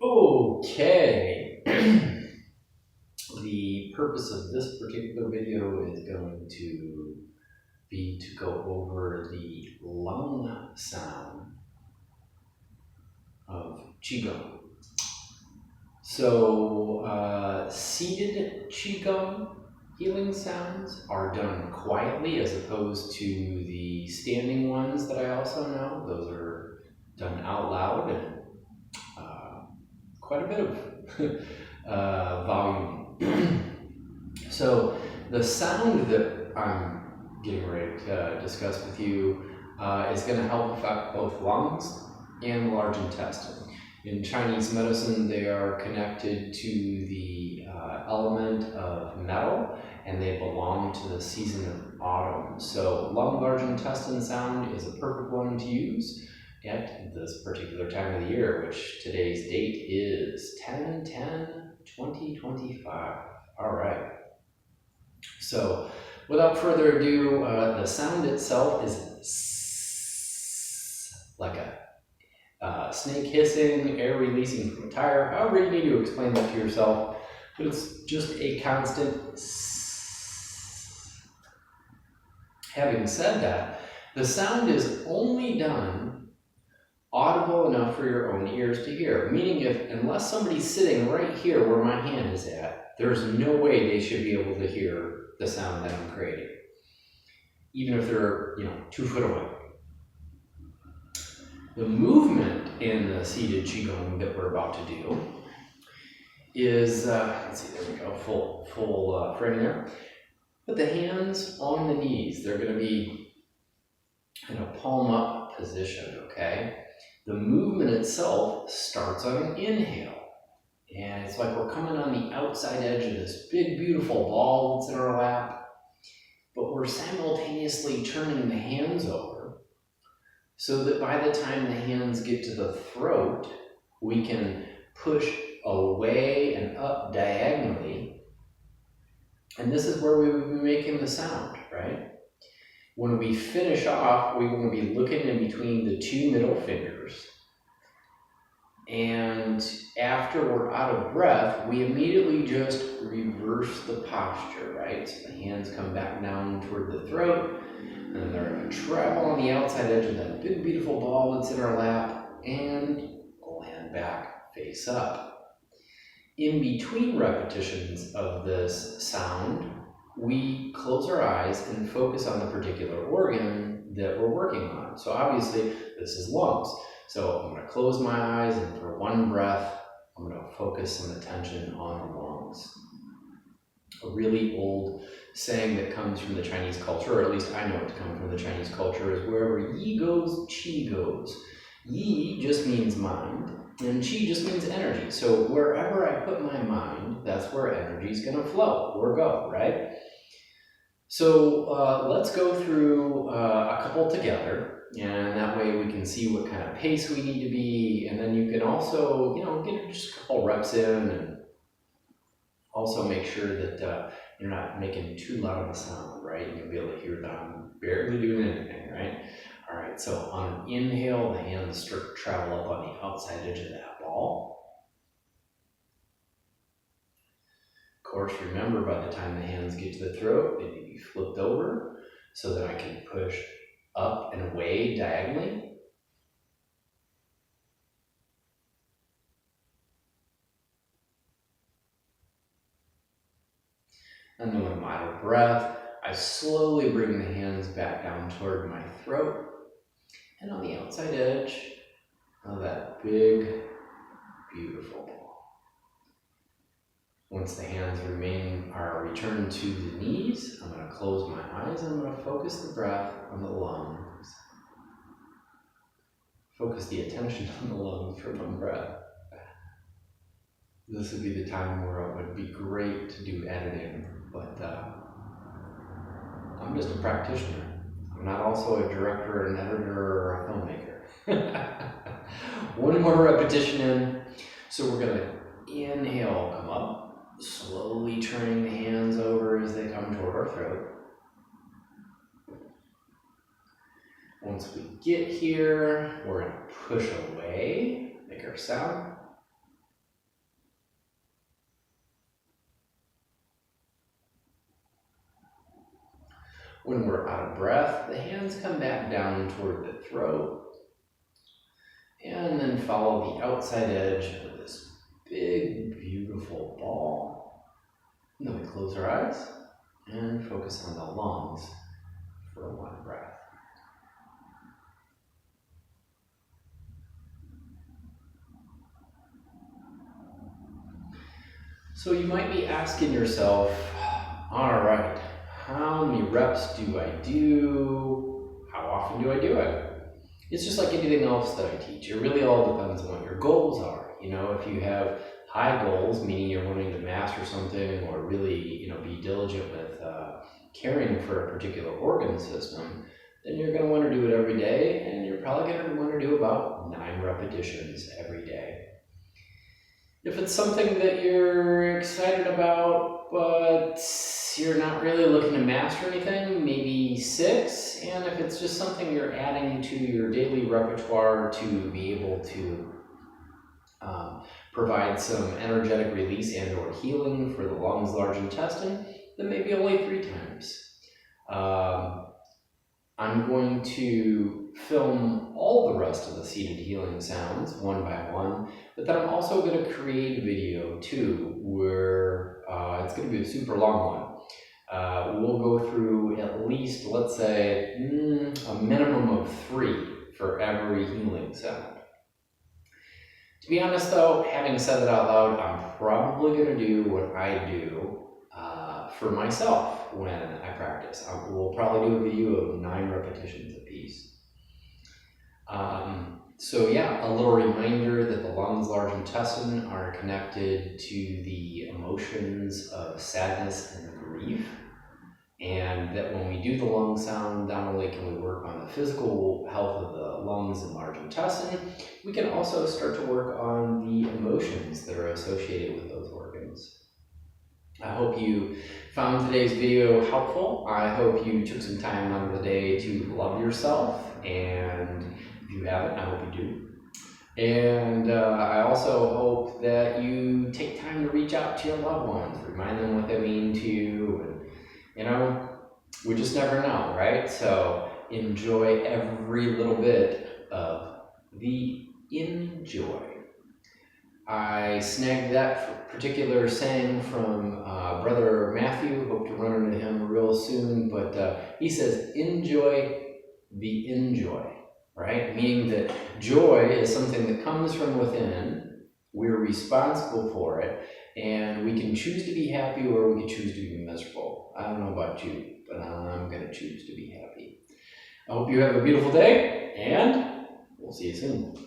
Okay. The purpose of this particular video is going to be to go over the lung sound of Qigong. So, seated Qigong healing sounds are done quietly as opposed to the standing ones that I also know. Those are done out loud and quite a bit of volume. So the sound that I'm getting ready to discuss with you is going to help affect both lungs and large intestine. In Chinese medicine, they are connected to the element of metal, and they belong to the season of autumn. So lung, large intestine sound is a perfect one to use at this particular time of the year, which today's date is 10/10/2025. All right. So without further ado, the sound itself is like a snake hissing, air releasing from a tire. However you need to explain that to yourself, but it's just a constant. Having said that, the sound is only done audible enough for your own ears to hear, meaning unless somebody's sitting right here where my hand is at, there's no way they should be able to hear the sound that I'm creating, even if they're 2 foot away. The movement in the seated Qigong that we're about to do is, let's see, there we go, full frame there. Put the hands on the knees. They're going to be in a palm up position, okay? The movement itself starts on an inhale. And it's like we're coming on the outside edge of this big, beautiful ball that's in our lap, but we're simultaneously turning the hands over so that by the time the hands get to the throat, we can push away and up diagonally. And this is where we would be making the sound, right? When we finish off, we want to be looking in between the 2 middle fingers. And after we're out of breath, we immediately just reverse the posture, right? So the hands come back down toward the throat, and then they're going to travel on the outside edge of that big, beautiful ball that's in our lap, and land back, face up. In between repetitions of this sound, we close our eyes and focus on the particular organ that we're working on. So obviously, this is lungs. So I'm going to close my eyes, and for one breath, I'm going to focus some attention on the lungs. A really old saying that comes from the Chinese culture, or at least I know it to come from the Chinese culture, is wherever yi goes, qi goes. Yi just means mind, and qi just means energy. So wherever I put my mind, that's where energy is going to flow or go, right? So let's go through a couple together. And that way we can see what kind of pace we need to be. And then you can also, get just a couple reps in and also make sure that you're not making too loud of a sound, right? You'll be able to hear that I'm barely doing anything, right? All right, so on an inhale, the hands start to travel up on the outside edge of that ball. Of course, remember, by the time the hands get to the throat, they need to be flipped over so that I can push up and away diagonally. And then when I'm out of breath, I slowly bring the hands back down toward my throat. And on the outside edge of that big, beautiful ball. Once the hands are returned to the knees, I'm going to close my eyes and I'm going to focus the breath on the lungs. Focus the attention on the lungs for one breath. This would be the time where it would be great to do editing, but I'm just a practitioner. I'm not also a director, an editor, or a filmmaker. One more repetition in. So we're going to inhale, come up. Slowly turning the hands over as they come toward our throat. Once we get here, we're going to push away, make our sound. When we're out of breath, the hands come back down toward the throat, and then follow the outside edge of this big, beautiful ball. And then we close our eyes and focus on the lungs for one breath. So you might be asking yourself, all right, how many reps do I do? How often do I do it? It's just like anything else that I teach. It really all depends on what your goals are. You know, if you have high goals, meaning you're wanting to master something or really, be diligent with caring for a particular organ system, then you're going to want to do it every day, and you're probably going to want to do about 9 repetitions every day. If it's something that you're excited about, but you're not really looking to master anything, maybe 6. And if it's just something you're adding to your daily repertoire to be able to provide some energetic release and or healing for the lungs, large intestine, then maybe only 3 times. I'm going to film all the rest of the seated healing sounds one by one, but then I'm also going to create a video too, where it's going to be a super long one. We'll go through at least, let's say, a minimum of 3 for every healing sound. To be honest though, having said it out loud, I'm probably going to do what I do for myself when I practice. We'll probably do a video of 9 repetitions apiece. So yeah, a little reminder that the lungs, large intestine are connected to the emotions of sadness and grief. And that when we do the lung sound, not only can we work on the physical health of the lungs and large intestine, we can also start to work on the emotions that are associated with those organs. I hope you found today's video helpful. I hope you took some time out of the day to love yourself, and if you haven't, I hope you do. And I also hope that you take time to reach out to your loved ones, remind them what they mean to you, and we just never know, right? So enjoy every little bit of the enjoy. I snagged that particular saying from Brother Matthew. Hope to run into him real soon, but he says, enjoy the enjoy, right? Meaning that joy is something that comes from within. We're responsible for it, and we can choose to be happy or we can choose to be miserable. I don't know about you, but I'm going to choose to be happy. I hope you have a beautiful day, and we'll see you soon.